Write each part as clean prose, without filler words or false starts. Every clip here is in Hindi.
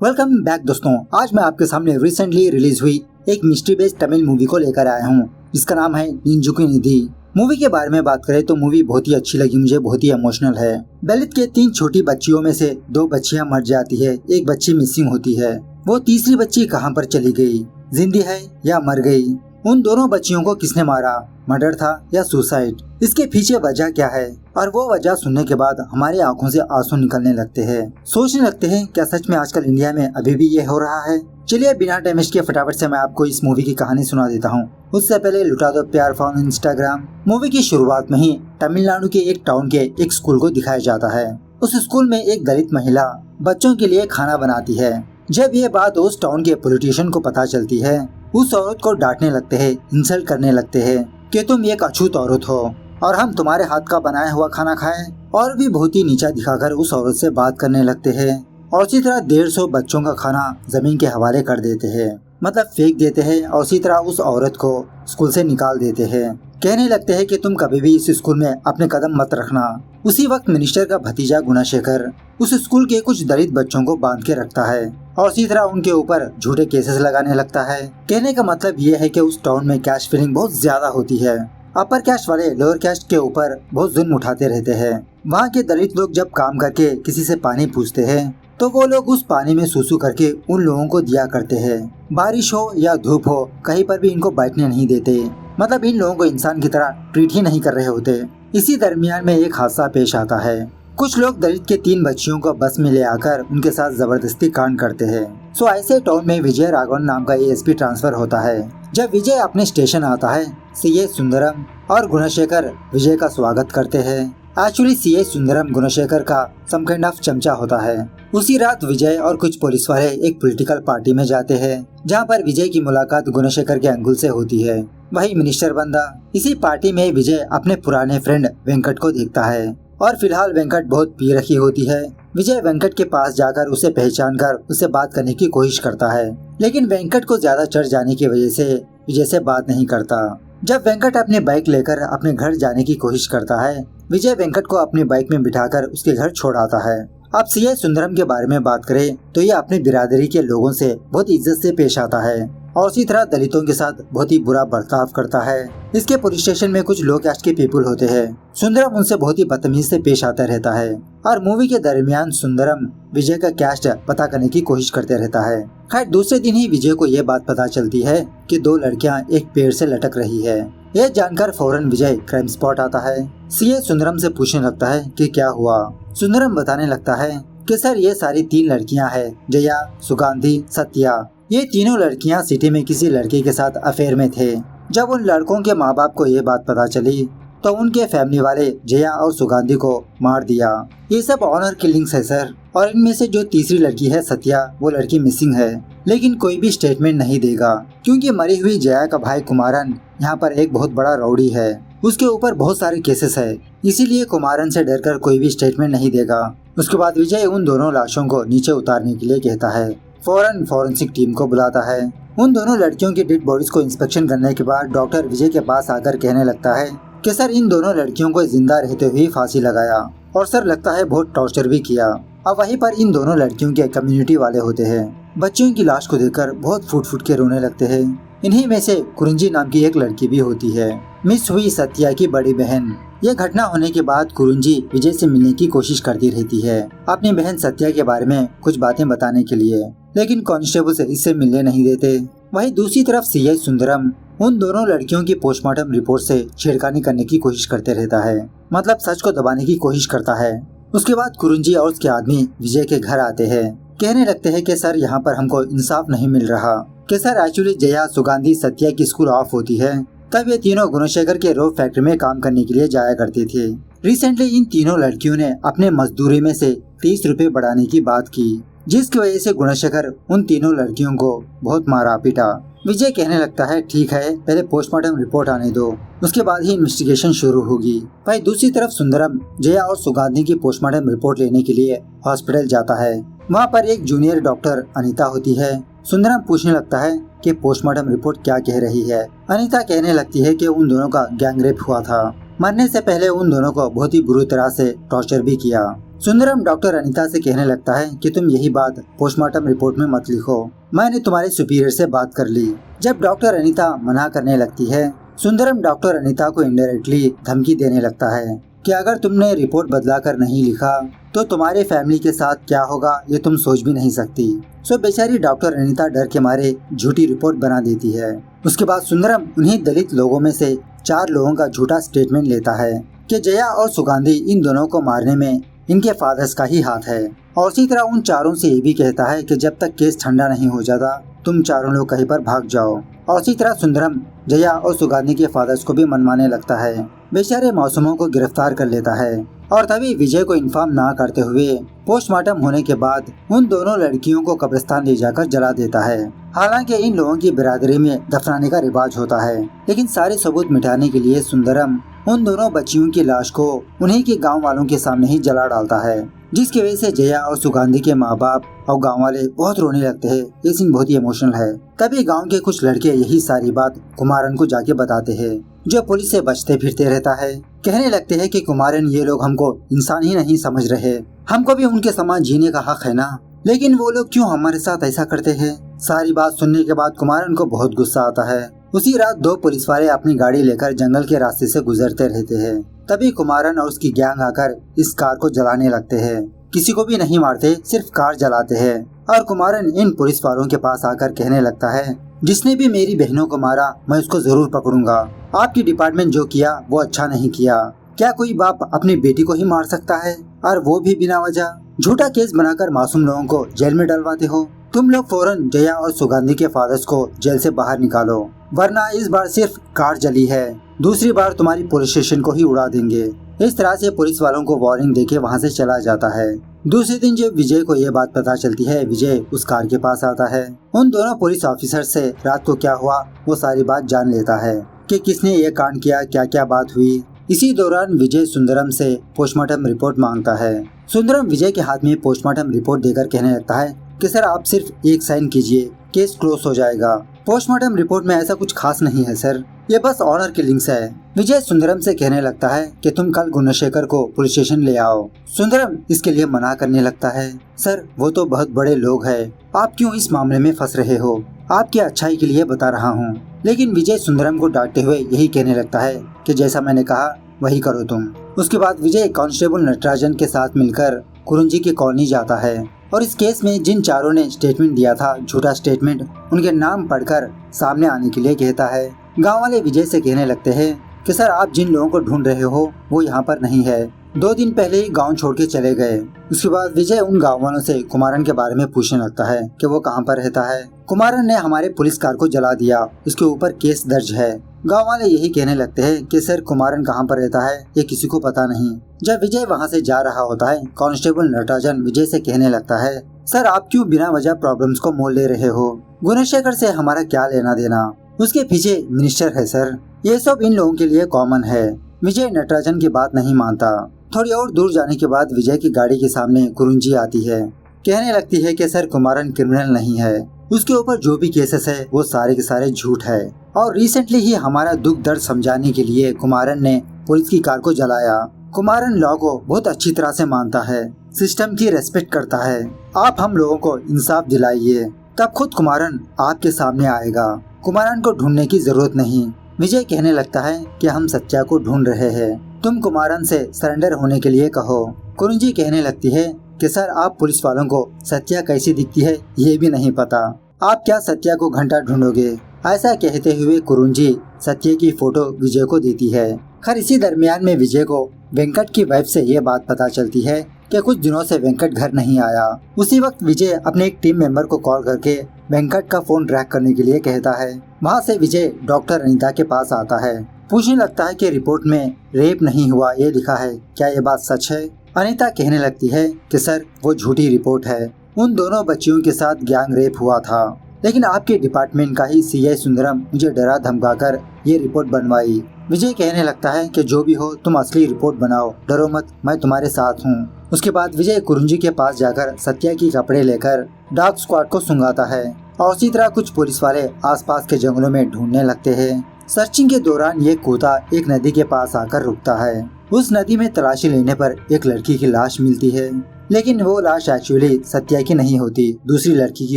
वेलकम बैक दोस्तों। आज मैं आपके सामने रिसेंटली रिलीज हुई एक मिस्ट्री बेस्ड तमिल मूवी को लेकर आया हूँ जिसका नाम है निंजुकी निधि। मूवी के बारे में बात करें तो मूवी बहुत ही अच्छी लगी मुझे, बहुत ही इमोशनल है। दलित के 3 छोटी बच्चियों में से 2 बच्चियां मर जाती है, एक बच्ची मिसिंग होती है। वो तीसरी बच्ची कहाँ पर चली गई, जिंदी है या मर गई? उन दोनों बच्चियों को किसने मारा, मर्डर था या सुसाइड? इसके पीछे वजह क्या है? और वो वजह सुनने के बाद हमारी आंखों से आंसू निकलने लगते हैं। सोचने लगते हैं क्या सच में आजकल इंडिया में अभी भी ये हो रहा है? चलिए बिना टाइम वेस्ट के फटाफट से मैं आपको इस मूवी की कहानी सुना देता हूँ। उससे पहले लुटा दो प्यार फॉन इंस्टाग्राम। मूवी की शुरुआत में ही तमिलनाडु के एक टाउन के एक स्कूल को दिखाया जाता है। उस स्कूल में एक दलित महिला बच्चों के लिए खाना बनाती है। जब ये बात उस टाउन के पॉलिटिशियन को पता चलती है, उस औरत को डांटने लगते हैं, इंसल्ट करने लगते हैं कि तुम एक अछूत औरत हो और हम तुम्हारे हाथ का बनाया हुआ खाना खाएं। और भी बहुत ही नीचा दिखाकर उस औरत से बात करने लगते हैं और इसी तरह 150 बच्चों का खाना जमीन के हवाले कर देते हैं, मतलब फेंक देते हैं। और इसी तरह उस औरत को स्कूल से निकाल देते हैं। कहने लगते हैं कि तुम कभी भी इस स्कूल में अपने कदम मत रखना। उसी वक्त मिनिस्टर का भतीजा गुणाशेखर उस स्कूल के कुछ दलित बच्चों को बांध के रखता है और इसी तरह उनके ऊपर झूठे केसेस लगाने लगता है। कहने का मतलब ये है कि उस टाउन में कैस्ट फीलिंग बहुत ज्यादा होती है। अपर कैस्ट वाले लोअर कैस्ट के ऊपर बहुत जुल्म उठाते रहते हैं। वहाँ के दलित लोग जब काम करके किसी से पानी पूछते हैं तो वो लोग उस पानी में सूसू करके उन लोगों को दिया करते हैं। बारिश हो या धूप हो, कहीं पर भी इनको बैठने नहीं देते, मतलब इन लोगों को इंसान की तरह ट्रीट ही नहीं कर रहे होते। इसी दरमियान में एक हादसा पेश आता है। कुछ लोग दलित के 3 बच्चियों को बस में ले आकर उनके साथ जबरदस्ती कांड करते हैं। सो ऐसे टाउन में विजय राघवन नाम का एएसपी ट्रांसफर होता है। जब विजय अपने स्टेशन आता है, सीए सुंदरम और गुणशेखर विजय का स्वागत करते हैं। एक्चुअली सीए सुंदरम गुणशेखर का सम काइंड ऑफ चमचा होता है। उसी रात विजय और कुछ पुलिस वाले एक पॉलिटिकल पार्टी में जाते हैं जहां पर विजय की मुलाकात गुणशेखर के अंगुल से होती है, वही मिनिस्टर बंदा। इसी पार्टी में विजय अपने पुराने फ्रेंड वेंकट को देखता है और फिलहाल वेंकट बहुत पी रखी होती है। विजय वेंकट के पास जाकर उसे पहचान कर उससे बात करने की कोशिश करता है, लेकिन वेंकट को ज्यादा चढ़ जाने की वजह से विजय से बात नहीं करता। जब वेंकट अपने बाइक लेकर अपने घर जाने की कोशिश करता है, विजय वेंकट को अपनी बाइक में बिठाकर उसके घर छोड़ आता है। अब सीए सुंदरम के बारे में बात करें तो ये अपनी बिरादरी के लोगों से बहुत इज्जत से पेश आता है और इसी तरह दलितों के साथ बहुत ही बुरा बर्ताव करता है। इसके पुलिस स्टेशन में कुछ लो कास्ट के पीपल होते हैं। सुंदरम उनसे बहुत ही बदतमीज से पेश आता रहता है और मूवी के दरमियान सुंदरम विजय का कैस्ट पता करने की कोशिश करते रहता है। खैर दूसरे दिन ही विजय को ये बात पता चलती है कि 2 लड़कियां एक पेड़ से लटक रही है। यह जानकर फौरन विजय क्राइम स्पॉट आता है। सीए सुंदरम से पूछने लगता है कि क्या हुआ। सुंदरम बताने लगता है कि सर ये सारी 3 लड़कियां हैं, जया, सुगंधी, सत्या। ये तीनों लड़कियां सिटी में किसी लड़के के साथ अफेयर में थे। जब उन लड़कों के माँ बाप को ये बात पता चली तो उनके फैमिली वाले जया और सुगंधी को मार दिया। ये सब ऑनर किलिंग्स है सर। और इनमें से जो तीसरी लड़की है सत्या, वो लड़की मिसिंग है, लेकिन कोई भी स्टेटमेंट नहीं देगा क्योंकि मरी हुई जया का भाई कुमारन यहाँ पर एक बहुत बड़ा रौडी है। उसके ऊपर बहुत सारे केसेस है, इसीलिए कुमारन से डरकर कोई भी स्टेटमेंट नहीं देगा। उसके बाद विजय उन दोनों लाशों को नीचे उतारने के लिए कहता है। फौरन फॉरेंसिक टीम को बुलाता है। उन दोनों लड़कियों की डेड बॉडीज को इंस्पेक्शन करने के बाद डॉक्टर विजय के पास आकर कहने लगता है कि सर इन दोनों लड़कियों को जिंदा रहते हुए फांसी लगाया और सर लगता है बहुत टॉर्चर भी किया। अब वहीं पर इन दोनों लड़कियों के कम्युनिटी वाले होते हैं। बच्चियों की लाश को देखकर बहुत फूट फूट के रोने लगते हैं। इन्हीं में से कुरुंजी नाम की एक लड़की भी होती है, मिस हुई सत्या की बड़ी बहन। यह घटना होने के बाद कुरुंजी विजय से मिलने की कोशिश करती रहती है अपनी बहन सत्या के बारे में कुछ बातें बताने के लिए, लेकिन कांस्टेबल से इससे मिलने नहीं देते। वहीं दूसरी तरफ सीए सुंदरम उन दोनों लड़कियों की पोस्टमार्टम रिपोर्ट से छेड़खानी करने की कोशिश करते रहता है, मतलब सच को दबाने की कोशिश करता है। उसके बाद कुरुंजी और उसके आदमी विजय के घर आते हैं। कहने लगते हैं कि सर यहाँ पर हमको इंसाफ नहीं मिल रहा, कि सर एक्चुअली जया, सुगंधी, सत्या की स्कूल ऑफ होती है तब ये तीनों गुणशेखर के रोप फैक्ट्री में काम करने के लिए जाया करती थी। रिसेंटली इन तीनों लड़कियों ने अपने मजदूरी में से 30 रुपए बढ़ाने की बात की, जिसकी वजह से गुणशेखर उन तीनों लड़कियों को बहुत मारा पीटा। विजय कहने लगता है ठीक है, पहले पोस्टमार्टम रिपोर्ट आने दो, उसके बाद ही इन्वेस्टिगेशन शुरू होगी। भाई दूसरी तरफ सुंदरम जया और सुगंधी की पोस्टमार्टम रिपोर्ट लेने के लिए हॉस्पिटल जाता है। वहाँ पर एक जूनियर डॉक्टर अनीता होती है। सुंदरम पूछने लगता है कि पोस्टमार्टम रिपोर्ट क्या कह रही है। अनीता कहने लगती है कि उन दोनों का गैंग रेप हुआ था। मरने से पहले उन दोनों को बहुत ही बुरी तरह से टॉर्चर भी किया। सुंदरम डॉक्टर अनीता से कहने लगता है कि तुम यही बात पोस्टमार्टम रिपोर्ट में मत लिखो, मैंने तुम्हारे सुपीरियर से बात कर ली। जब डॉक्टर अनीता मना करने लगती है, सुंदरम डॉक्टर अनीता को इनडायरेक्टली धमकी देने लगता है कि अगर तुमने रिपोर्ट बदला कर नहीं लिखा तो तुम्हारे फैमिली के साथ क्या होगा ये तुम सोच भी नहीं सकती। सो बेचारी डॉक्टर अनीता डर के मारे झूठी रिपोर्ट बना देती है। उसके बाद सुंदरम उन्हीं दलित लोगों में से 4 लोगों का झूठा स्टेटमेंट लेता है कि जया और सुगंधी इन दोनों को मारने में इनके फादर्स का ही हाथ है, और उसी तरह उन चारों से ये भी कहता है कि जब तक केस ठंडा नहीं हो जाता तुम चारों लोग कहीं पर भाग जाओ। और उसी तरह सुंदरम जया और सुगंधी के फादर्स को भी मनवाने लगता है। बेचारे मासूमों को गिरफ्तार कर लेता है और तभी विजय को इन्फॉर्म ना करते हुए पोस्टमार्टम होने के बाद उन दोनों लड़कियों को कब्रिस्तान ले जाकर जला देता है। हालांकि इन लोगों की बिरादरी में दफनाने का रिवाज होता है, लेकिन सारे सबूत मिटाने के लिए सुंदरम उन दोनों बच्चियों की लाश को उन्हीं के गांव वालों के सामने ही जला डालता है, जिसकी वजह से जया और सुगंधी के माँ बाप और गांव वाले बहुत रोने लगते हैं। ये सीन बहुत ही इमोशनल है। तभी गांव के कुछ लड़के यही सारी बात कुमारन को जाके बताते हैं, जो पुलिस से बचते फिरते रहता है। कहने लगते हैं कि कुमारन ये लोग हमको इंसान ही नहीं समझ रहे, हमको भी उनके समान जीने का हक है ना, लेकिन वो लोग क्यों हमारे साथ ऐसा करते हैं। सारी बात सुनने के बाद कुमारन को बहुत गुस्सा आता है। उसी रात 2 पुलिस वाले अपनी गाड़ी लेकर जंगल के रास्ते से गुजरते रहते हैं। तभी कुमारन और उसकी गैंग आकर इस कार को जलाने लगते हैं। किसी को भी नहीं मारते, सिर्फ कार जलाते हैं। और कुमारन इन पुलिस वालों के पास आकर कहने लगता है, जिसने भी मेरी बहनों को मारा मैं उसको जरूर पकड़ूंगा। आपकी डिपार्टमेंट जो किया वो अच्छा नहीं किया। क्या कोई बाप अपनी बेटी को ही मार सकता है, और वो भी बिना वजह? झूठा केस बनाकर मासूम लोगों को जेल में डलवाते हो। तुम लोग फौरन जया और सुगंधी के फादर्स को जेल से बाहर निकालो, वरना इस बार सिर्फ कार जली है, दूसरी बार तुम्हारी पुलिस स्टेशन को ही उड़ा देंगे। इस तरह से पुलिस वालों को वार्निंग देके वहाँ से चला जाता है। दूसरे दिन जब विजय को ये बात पता चलती है, विजय उस कार के पास आता है। उन दोनों पुलिस ऑफिसर से रात को क्या हुआ वो सारी बात जान लेता है कि किसने ये कांड किया, क्या क्या बात हुई। इसी दौरान विजय सुंदरम से पोस्टमार्टम रिपोर्ट मांगता है। सुंदरम विजय के हाथ में पोस्टमार्टम रिपोर्ट देकर कहने लगता है कि सर आप सिर्फ एक साइन कीजिए, केस क्लोज हो जाएगा। पोस्टमार्टम रिपोर्ट में ऐसा कुछ खास नहीं है सर, ये बस ऑनर किलिंग्स है। विजय सुंदरम से कहने लगता है कि तुम कल गुणशेखर को पुलिस स्टेशन ले आओ। सुंदरम इसके लिए मना करने लगता है, सर वो तो बहुत बड़े लोग हैं, आप क्यों इस मामले में फंस रहे हो, आपकी अच्छाई के लिए बता रहा हूँ। लेकिन विजय सुंदरम को डांटते हुए यही कहने लगता है कि जैसा मैंने कहा वही करो तुम। उसके बाद विजय कांस्टेबल नटराजन के साथ मिलकर कुरुंजी की कॉलोनी जाता है और इस केस में जिन चारों ने स्टेटमेंट दिया था, झूठा स्टेटमेंट, उनके नाम पढ़कर सामने आने के लिए कहता है। गांव वाले विजय से कहने लगते हैं कि सर आप जिन लोगों को ढूंढ रहे हो वो यहाँ पर नहीं है, 2 दिन पहले ही गांव छोड़ के चले गए। उसके बाद विजय उन गाँव वालों से कुमारन के बारे में पूछने लगता है कि वो कहाँ पर रहता है। कुमारन ने हमारे पुलिस कार को जला दिया, उसके ऊपर केस दर्ज है। गांव वाले यही कहने लगते हैं कि सर कुमारन कहाँ पर रहता है ये किसी को पता नहीं। जब विजय वहाँ से जा रहा होता है, कांस्टेबल नटराजन विजय से कहने लगता है, सर आप क्यों बिना वजह प्रॉब्लम्स को मोल ले रहे हो, गुणशेखर से हमारा क्या लेना देना, उसके पीछे मिनिस्टर है सर, ये सब इन लोगों के लिए कॉमन है। विजय नटराजन की बात नहीं मानता। थोड़ी और दूर जाने के बाद विजय की गाड़ी के सामने कुरुंजी आती है। कहने लगती है कि सर कुमारन क्रिमिनल नहीं है, उसके ऊपर जो भी केसेस है वो सारे के सारे झूठ है, और रिसेंटली ही हमारा दुख दर्द समझाने के लिए कुमारन ने पुलिस की कार को जलाया। कुमारन लॉ को बहुत अच्छी तरह से मानता है, सिस्टम की रेस्पेक्ट करता है। आप हम लोगों को इंसाफ दिलाइए, तब खुद कुमारन आपके सामने आएगा। कुमारन को ढूंढने की जरूरत नहीं। विजय कहने लगता है कि हम सत्या को ढूंढ रहे हैं, तुम कुमारन से सरेंडर होने के लिए कहो। कुरुंजी कहने लगती है कि सर आप पुलिस वालों को सत्या कैसी दिखती है ये भी नहीं पता, आप क्या सत्या को घंटा ढूंढोगे। ऐसा कहते हुए कुरुंजी सत्या की फोटो विजय को देती है। खैर इसी दरमियान में विजय को वेंकट की वाइफ से ये बात पता चलती है कि कुछ दिनों से वेंकट घर नहीं आया। उसी वक्त विजय अपने एक टीम मेंबर को कॉल करके वेंकट का फोन ट्रैक करने के लिए कहता है। वहाँ से विजय डॉक्टर अनीता के पास आता है, पूछने लगता है कि रिपोर्ट में रेप नहीं हुआ ये लिखा है, क्या ये बात सच है। अनीता कहने लगती है कि सर वो झूठी रिपोर्ट है, उन दोनों बच्चियों के साथ गैंग रेप हुआ था, लेकिन आपके डिपार्टमेंट का ही सीआई सुंदरम मुझे डरा धमकाकर ये रिपोर्ट बनवाई। विजय कहने लगता है कि जो भी हो तुम असली रिपोर्ट बनाओ, डरो मत, मैं तुम्हारे साथ हूँ। उसके बाद विजय कुरुंजी के पास जाकर सत्या की कपड़े लेकर डॉग स्क्वाड को सुंघाता है, और उसी तरह कुछ पुलिस वाले आसपास के जंगलों में ढूंढने लगते हैं। सर्चिंग के दौरान ये कुत्ता एक नदी के पास आकर रुकता है। उस नदी में तलाशी लेने पर एक लड़की की लाश मिलती है, लेकिन वो लाश एक्चुअली सत्या की नहीं होती, दूसरी लड़की की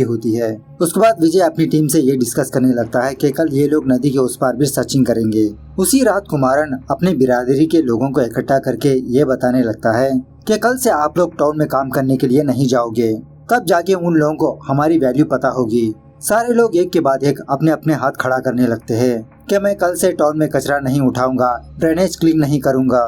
होती है। उसके बाद विजय अपनी टीम से ये डिस्कस करने लगता है कि कल ये लोग नदी के उस पार भी सर्चिंग करेंगे। उसी रात कुमारन अपने बिरादरी के लोगों को इकट्ठा करके ये बताने लगता है कि कल से आप लोग टाउन में काम करने के लिए नहीं जाओगे, तब जाके उन लोगों को हमारी वैल्यू पता होगी। सारे लोग एक के बाद एक अपने अपने हाथ खड़ा करने लगते हैं कि मैं कल से टाउन में कचरा नहीं उठाऊंगा, ड्रेनेज क्लीन नहीं करूंगा।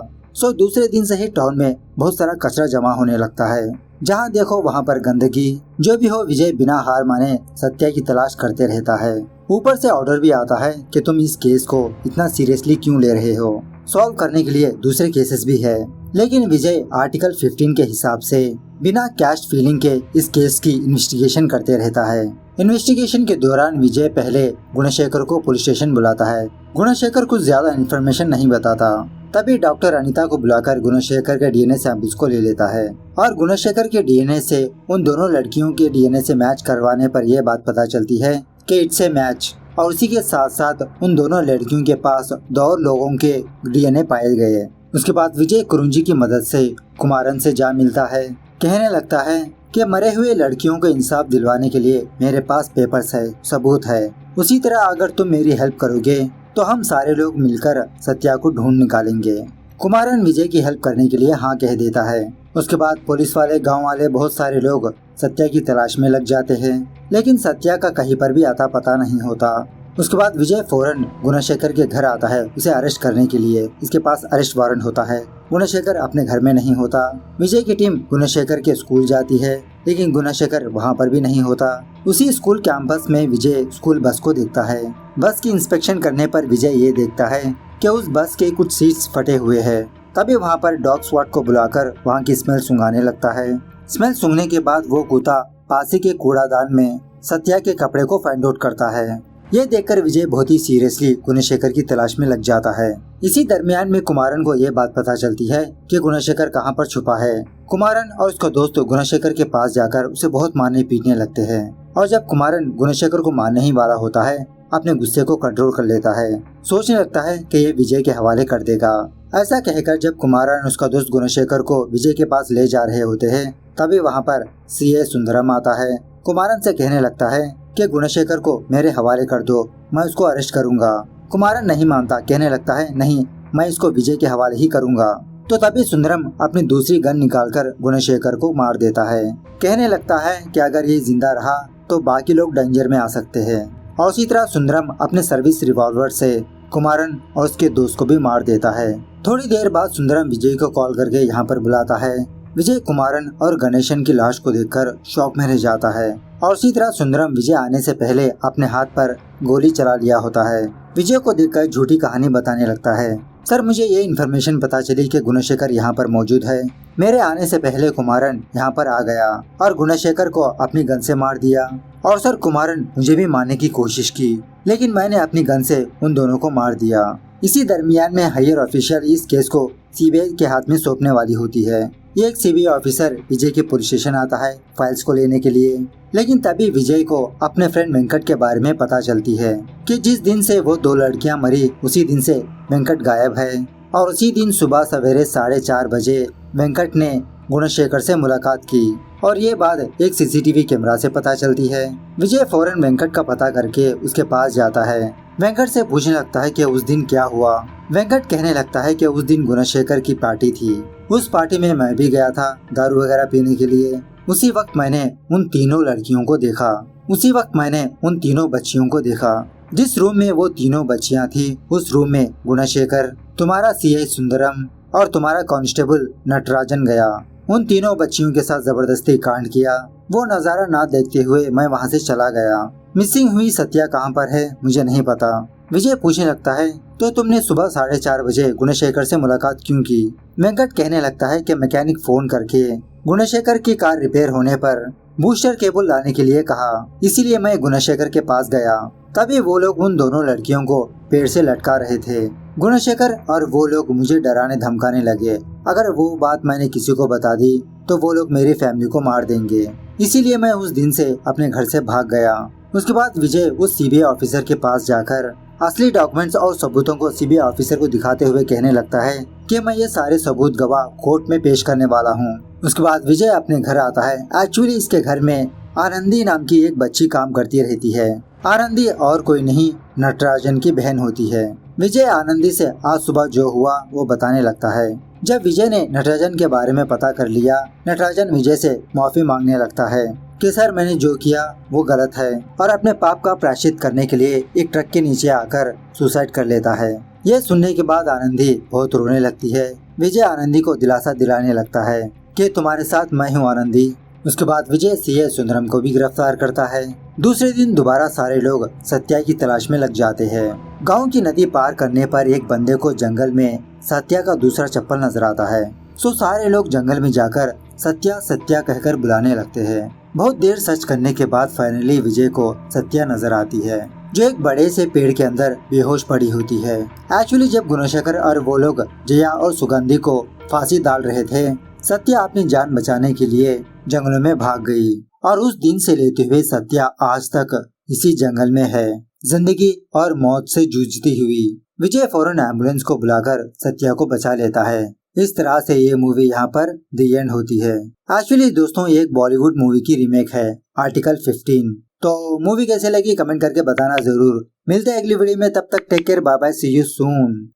दूसरे दिन से ही टाउन में बहुत सारा कचरा जमा होने लगता है। जहाँ देखो वहाँ पर गंदगी। जो भी हो, विजय बिना हार माने सत्या की तलाश करते रहता है। ऊपर से ऑर्डर भी आता है कि तुम इस केस को इतना सीरियसली क्यों ले रहे हो, सॉल्व करने के लिए दूसरे केसेस भी है। लेकिन विजय आर्टिकल 15 के हिसाब से बिना कैश फीलिंग के इस केस की इन्वेस्टिगेशन करते रहता है। इन्वेस्टिगेशन के दौरान विजय पहले गुणशेखर को पुलिस स्टेशन बुलाता है। गुणशेखर कुछ ज्यादा इन्फॉर्मेशन नहीं बताता। तभी डॉक्टर अनीता को बुलाकर गुणशेखर के डीएनए सैंपल्स को ले लेता है और गुणशेखर के डीएनए से उन दोनों लड़कियों के डीएनए से मैच करवाने पर यह बात पता चलती है कि इट्स ए मैच। और उसी के साथ साथ उन दोनों लड़कियों के पास 2 और लोगों के डीएनए पाए गए। उसके बाद विजय कुरुंजी की मदद से कुमारन से जा मिलता है। कहने लगता है कि मरे हुए लड़कियों को इंसाफ दिलवाने के लिए मेरे पास पेपर्स है, सबूत है। उसी तरह अगर तुम मेरी हेल्प करोगे तो हम सारे लोग मिलकर सत्या को ढूंढ निकालेंगे। कुमारन विजय की हेल्प करने के लिए हाँ कह देता है। उसके बाद पुलिस वाले, गांव वाले, बहुत सारे लोग सत्या की तलाश में लग जाते हैं, लेकिन सत्या का कहीं पर भी आता पता नहीं होता। उसके बाद विजय फौरन गुणशेखर के घर आता है उसे अरेस्ट करने के लिए। इसके पास अरेस्ट वारंट होता है। गुणशेखर अपने घर में नहीं होता। विजय की टीम गुणशेखर के स्कूल जाती है, लेकिन गुणशेखर वहाँ पर भी नहीं होता। उसी स्कूल कैंपस में विजय स्कूल बस को देखता है। बस की इंस्पेक्शन करने पर विजय ये देखता है कि उस बस के कुछ सीट्स फटे हुए हैं। तभी वहाँ पर डॉग स्क्वाड को बुलाकर वहाँ की स्मेल सूंघाने लगता है। स्मेल सूंघने के बाद वो कुत्ता पास ही के कूड़ादान में सत्या के कपड़े को फाइंड आउट करता है। ये देखकर विजय बहुत ही सीरियसली गुणशेखर की तलाश में लग जाता है। इसी दरमियान में कुमारन को ये बात पता चलती है कि गुणशेखर कहाँ पर छुपा है। कुमारन और उसका दोस्त गुणशेखर के पास जाकर उसे बहुत मारने पीटने लगते हैं और जब कुमारन गुणशेखर को मारने ही वाला होता है, अपने गुस्से को कंट्रोल कर लेता है। सोचने लगता है कि ये विजय के हवाले कर देगा। ऐसा कहकर जब कुमारन उसका दोस्त गुणशेखर को विजय के पास ले जा रहे होते हैं, तभी वहाँ पर सीए सुंदरम आता है। कुमारन से कहने लगता है कि गुणशेखर को मेरे हवाले कर दो, मैं उसको अरेस्ट करूंगा। कुमारन नहीं मानता, कहने लगता है नहीं, मैं इसको विजय के हवाले ही करूंगा। तो तभी सुंदरम अपनी दूसरी गन निकालकर गुणशेखर को मार देता है। कहने लगता है कि अगर ये जिंदा रहा तो बाकी लोग डेंजर में आ सकते हैं। और उसी तरह सुंदरम अपने सर्विस रिवॉल्वर से कुमारन और उसके दोस्त को भी मार देता है। थोड़ी देर बाद सुंदरम विजय को कॉल करके यहाँ पर बुलाता है। विजय कुमारन और गणेशन की लाश को देखकर शॉक में रह जाता है और उसी तरह सुंदरम विजय आने से पहले अपने हाथ पर गोली चला लिया होता है। विजय को देखकर झूठी कहानी बताने लगता है। सर, मुझे ये इन्फॉर्मेशन पता चली कि गुणशेखर यहाँ पर मौजूद है। मेरे आने से पहले कुमारन यहाँ पर आ गया और गुणशेखर को अपनी गन से मार दिया। और सर, कुमारन मुझे भी मारने की कोशिश की, लेकिन मैंने अपनी गन से उन दोनों को मार दिया। इसी दरमियान में हायर ऑफिशियल इस केस को सीबीआई के हाथ में सौंपने वाली होती है। ये एक सीबीआई ऑफिसर विजय के पुलिस स्टेशन आता है फाइल्स को लेने के लिए, लेकिन तभी विजय को अपने फ्रेंड वेंकट के बारे में पता चलती है कि जिस दिन से वो 2 लड़कियां मरी उसी दिन से वेंकट गायब है। और उसी दिन सुबह सवेरे 4:30 बजे वेंकट ने गुणशेखर से मुलाकात की और ये बात एक सीसीटीवी कैमरा से पता चलती है। विजय फौरन वेंकट का पता करके उसके पास जाता है। वेंकट से पूछने लगता है कि उस दिन क्या हुआ। वेंकट कहने लगता है कि उस दिन गुणशेखर की पार्टी थी। उस पार्टी में मैं भी गया था दारू वगैरह पीने के लिए। उसी वक्त मैंने उन तीनों लड़कियों को देखा। उसी वक्त मैंने उन तीनों बच्चियों को देखा। जिस रूम में वो तीनों बच्चियां थी, उस रूम में गुणशेखर, तुम्हारा सीआई सुंदरम और तुम्हारा कांस्टेबल नटराजन गया। उन तीनों बच्चियों के साथ जबरदस्ती कांड किया। वो नजारा ना देखते हुए मैं वहाँ से चला गया। मिसिंग हुई सत्या कहाँ पर है मुझे नहीं पता। विजय पूछने लगता है तो तुमने सुबह 4:30 बजे गुणशेखर से मुलाकात क्यों की। वेंकट कहने लगता है कि मैकेनिक फोन करके गुणशेखर की कार रिपेयर होने पर बूस्टर केबल लाने के लिए कहा, इसीलिए मैं गुणशेखर के पास गया। तभी वो लोग उन दोनों लड़कियों को पेड़ से लटका रहे थे। गुणशेखर और वो लोग मुझे डराने धमकाने लगे। अगर वो बात मैंने किसी को बता दी तो वो लोग मेरी फैमिली को मार देंगे, इसीलिए मैं उस दिन से अपने घर से भाग गया। उसके बाद विजय उस सीबीआई ऑफिसर के पास जाकर असली डॉक्यूमेंट्स और सबूतों को सीबीआई ऑफिसर को दिखाते हुए कहने लगता है कि मैं ये सारे सबूत गवाह कोर्ट में पेश करने वाला हूँ। उसके बाद विजय अपने घर आता है। एक्चुअली इसके घर में आनंदी नाम की एक बच्ची काम करती रहती है। आनंदी और कोई नहीं, नटराजन की बहन होती है। विजय आनंदी से आज सुबह जो हुआ वो बताने लगता है। जब विजय ने नटराजन के बारे में पता कर लिया, नटराजन विजय से माफी मांगने लगता है कि सर मैंने जो किया वो गलत है, और अपने पाप का प्रायश्चित करने के लिए एक ट्रक के नीचे आकर सुसाइड कर लेता है। ये सुनने के बाद आनंदी बहुत रोने लगती है। विजय आनंदी को दिलासा दिलाने लगता है कि तुम्हारे साथ मैं हूँ आनंदी। उसके बाद विजय सीए सुंदरम को भी गिरफ्तार करता है। दूसरे दिन दोबारा सारे लोग सत्या की तलाश में लग जाते हैं। गांव की नदी पार करने पर एक बंदे को जंगल में सत्या का दूसरा चप्पल नजर आता है। सो सारे लोग जंगल में जाकर सत्या सत्या कहकर बुलाने लगते हैं। बहुत देर सर्च करने के बाद फाइनली विजय को सत्या नजर आती है, जो एक बड़े से पेड़ के अंदर बेहोश पड़ी होती है। एक्चुअली जब गुणशेखर और वो लोग जया और सुगंधी को फांसी डाल रहे थे, सत्या अपनी जान बचाने के लिए जंगलों में भाग गई, और उस दिन से लेते हुए सत्या आज तक इसी जंगल में है, जिंदगी और मौत से जूझती हुई। विजय फौरन एम्बुलेंस को बुलाकर सत्या को बचा लेता है। इस तरह से ये मूवी यहाँ पर द एंड होती है। एक्चुअली दोस्तों एक बॉलीवुड मूवी की रीमेक है, आर्टिकल 15। तो मूवी कैसे लगी कमेंट करके बताना जरूर। मिलते हैं अगली वीडियो में, तब तक take care, bye bye, see you soon.